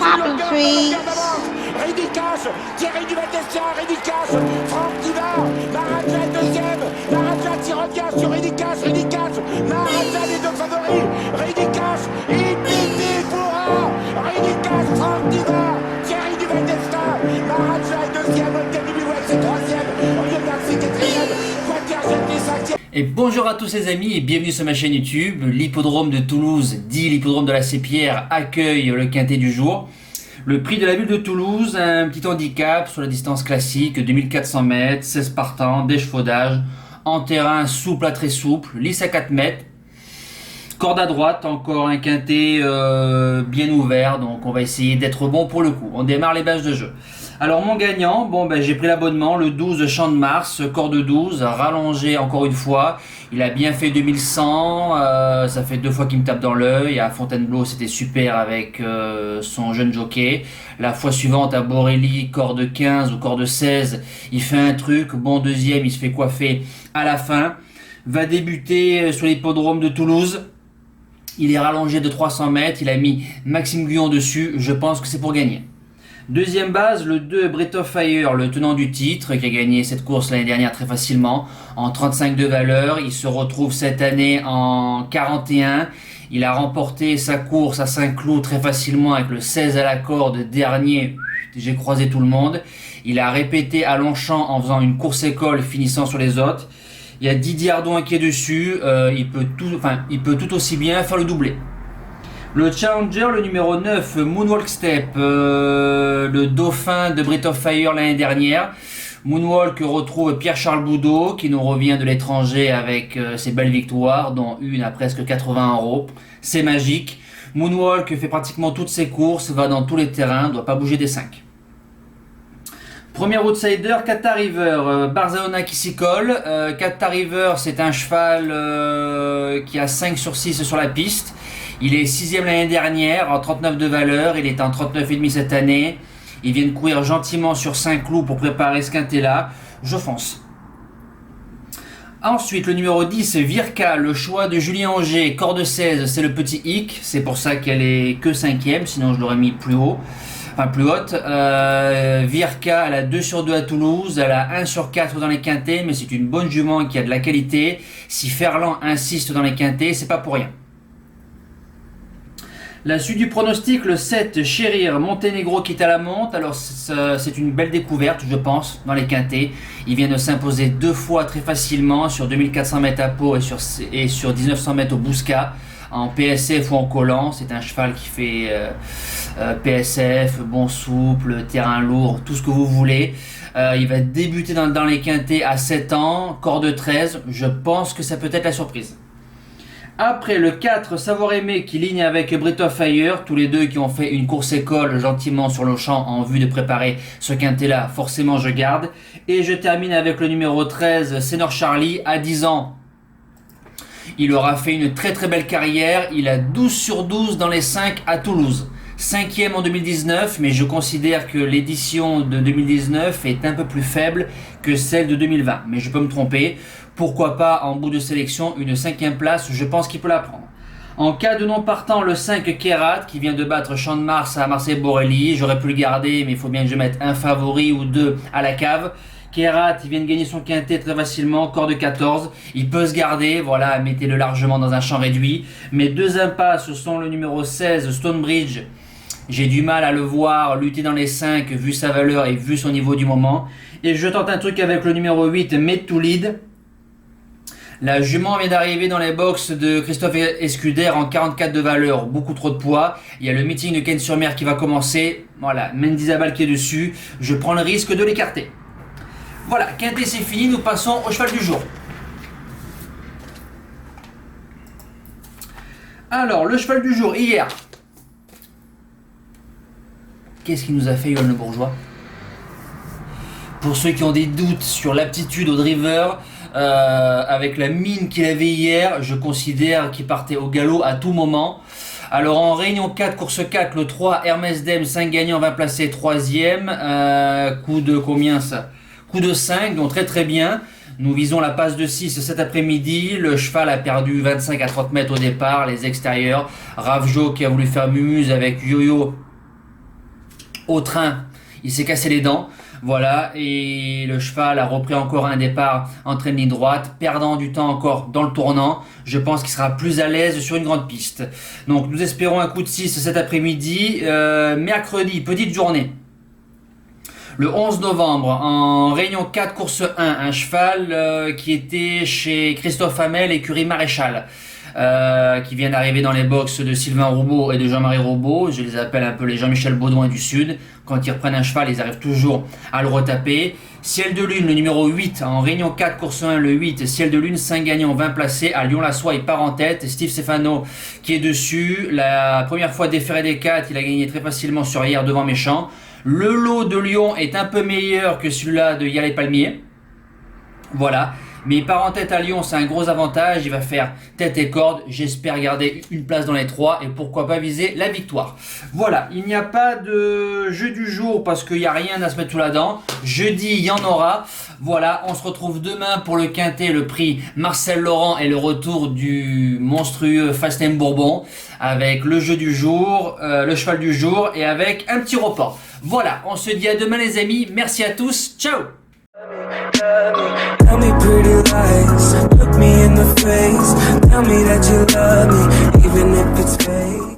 Poppy trees. Rédicage, Thierry Duval-Destia, Rédicage, Franck Diva, Maraja deuxième, Maraja qui revient sur Rédicage, Maraja les deux favoris, Rédicage, Ipiti Foura, Rédicage, Franck Diva, Thierry Duval-Destia, Maraja est deuxième, Olga Bilouette c'est troisième, Oriol Garcia quatrième, Quater Jetli cinquième. Et bonjour à tous les amis et bienvenue sur ma chaîne YouTube. L'hippodrome de Toulouse, dit l'hippodrome de la Sépierre, accueille le quintet du jour. Le prix de la ville de Toulouse, un petit handicap sur la distance classique, 2400 mètres, 16 partants, d'échefaudage, en terrain souple à très souple, lisse à 4 mètres. Corde à droite, encore un quintet bien ouvert, donc on va essayer d'être bon pour le coup. On démarre les bases de jeu. Alors mon gagnant, j'ai pris l'abonnement, le 12 Champ de Mars, corde 12, rallongé encore une fois. Il a bien fait 2100, ça fait 2 fois qu'il me tape dans l'œil. À Fontainebleau c'était super avec son jeune jockey. La fois suivante à Borelli, corde 15 ou corde 16, il fait un truc, bon deuxième, il se fait coiffer à la fin. Va débuter sur l'hippodrome de Toulouse. Il est rallongé de 300 mètres, il a mis Maxime Guyon dessus, je pense que c'est pour gagner. Deuxième base, le 2 Breath of Fire, le tenant du titre, qui a gagné cette course l'année dernière très facilement, en 35 de valeur. Il se retrouve cette année en 41. Il a remporté sa course à Saint-Cloud très facilement avec le 16 à la corde, dernier, j'ai croisé tout le monde. Il a répété à Longchamp en faisant une course école, finissant sur les autres. Il y a Didier Ardouin qui est dessus, il peut tout aussi bien faire le doublé. Le challenger, le numéro 9, Moonwalk Step, le dauphin de Breath of Fire l'année dernière. Moonwalk retrouve Pierre-Charles Boudot qui nous revient de l'étranger avec ses belles victoires, dont une à presque 80 €. C'est magique. Moonwalk fait pratiquement toutes ses courses, va dans tous les terrains, ne doit pas bouger des 5. Premier outsider, Qatar River, Barcelona qui s'y colle. Qatar River, c'est un cheval qui a 5 sur 6 sur la piste. Il est 6ème l'année dernière en 39 de valeur, il est en 39,5 cette année. Il vient de courir gentiment sur Saint-Cloud pour préparer ce quintet-là. Je fonce. Ensuite, le numéro 10, Virka, le choix de Julien Auger, corde 16, c'est le petit hic. C'est pour ça qu'elle est que 5ème, sinon je l'aurais mis plus haut. Enfin plus haute. Virka, elle a 2 sur 2 à Toulouse, elle a 1 sur 4 dans les quintets, mais c'est une bonne jument qui a de la qualité. Si Ferland insiste dans les quintets, c'est pas pour rien. La suite du pronostic, le 7, Chérir, Monténégro qui est à la monte. Alors c'est une belle découverte, je pense, dans les quintets. Il vient de s'imposer 2 fois très facilement sur 2400 mètres à Pau et sur 1900 mètres au Bouscat, en PSF ou en collant. C'est un cheval qui fait PSF, bon souple, terrain lourd, tout ce que vous voulez. Il va débuter dans les quintets à 7 ans, corde 13. Je pense que ça peut être la surprise. Après le 4, Savoir Aimé qui ligne avec Breath of Fire, tous les deux qui ont fait une course école gentiment sur le champ en vue de préparer ce quintet là, forcément je garde. Et je termine avec le numéro 13, Senor Charlie, à 10 ans. Il aura fait une très très belle carrière, il a 12 sur 12 dans les 5 à Toulouse. 5ème en 2019, mais je considère que l'édition de 2019 est un peu plus faible que celle de 2020. Mais je peux me tromper. Pourquoi pas en bout de sélection une 5ème place, je pense qu'il peut la prendre. En cas de non partant, le 5 Kerat qui vient de battre Champ de Mars à Marseille-Borelli. J'aurais pu le garder, mais il faut bien que je mette un favori ou 2 à la cave. Kerat, il vient de gagner son quintet très facilement, corde 14. Il peut se garder, voilà, mettez-le largement dans un champ réduit. Mes 2 impasses sont le numéro 16, Stonebridge. J'ai du mal à le voir lutter dans les 5 vu sa valeur et vu son niveau du moment. Et je tente un truc avec le numéro 8, Made to Lead. La jument vient d'arriver dans les box de Christophe Escuder en 44 de valeur, beaucoup trop de poids. Il y a le meeting de Cannes-sur-Mer qui va commencer. Voilà, Mendizabal qui est dessus. Je prends le risque de l'écarter. Voilà, quintet c'est fini, nous passons au cheval du jour. Alors, le cheval du jour, hier. Qu'est-ce qu'il nous a fait, Yoann Le Bourgeois? Pour ceux qui ont des doutes sur l'aptitude au driver, avec la mine qu'il avait hier, je considère qu'il partait au galop à tout moment. Alors en réunion 4, course 4, le 3, Hermès Dem, 5 gagnants, 20 placés, 3ème. Coup de combien ça? Coup de 5, donc très très bien. Nous visons la passe de 6 cet après-midi. Le cheval a perdu 25 à 30 mètres au départ, les extérieurs. Ravjo qui a voulu faire mumuse avec Yo-Yo au train, il s'est cassé les dents. Voilà, et le cheval a repris encore un départ en train de ligne droite, perdant du temps encore dans le tournant. Je pense qu'il sera plus à l'aise sur une grande piste. Donc nous espérons un coup de 6 cet après-midi. Mercredi, petite journée. Le 11 novembre, en Réunion 4, course 1, un cheval qui était chez Christophe Hamel, écurie Maréchal, qui vient d'arriver dans les box de Sylvain Roubaud et de Jean-Marie Roubaud. Je les appelle un peu les Jean-Michel Baudouin du Sud. Quand ils reprennent un cheval, ils arrivent toujours à le retaper. Ciel de Lune, le numéro 8, en Réunion 4, course 1, le 8. Ciel de Lune, 5 gagnants, 20 placés. À Lyon-la-Soie, il part en tête. Steve Stefano qui est dessus. La première fois déféré des 4, il a gagné très facilement sur hier devant Méchant. Le lot de Lyon est un peu meilleur que celui-là de Yalé Palmier. Voilà. Mais il part en tête à Lyon, c'est un gros avantage. Il va faire tête et corde. J'espère garder une place dans les 3 et pourquoi pas viser la victoire. Voilà, il n'y a pas de jeu du jour parce qu'il n'y a rien à se mettre sous la dent. Jeudi, il y en aura. Voilà, on se retrouve demain pour le quintet, le prix Marcel Laurent et le retour du monstrueux Fast Name Bourbon avec le jeu du jour, le cheval du jour et avec un petit report. Voilà, on se dit à demain les amis. Merci à tous. Ciao. Tell me pretty lies, look me in the face. Tell me that you love me, even if it's fake.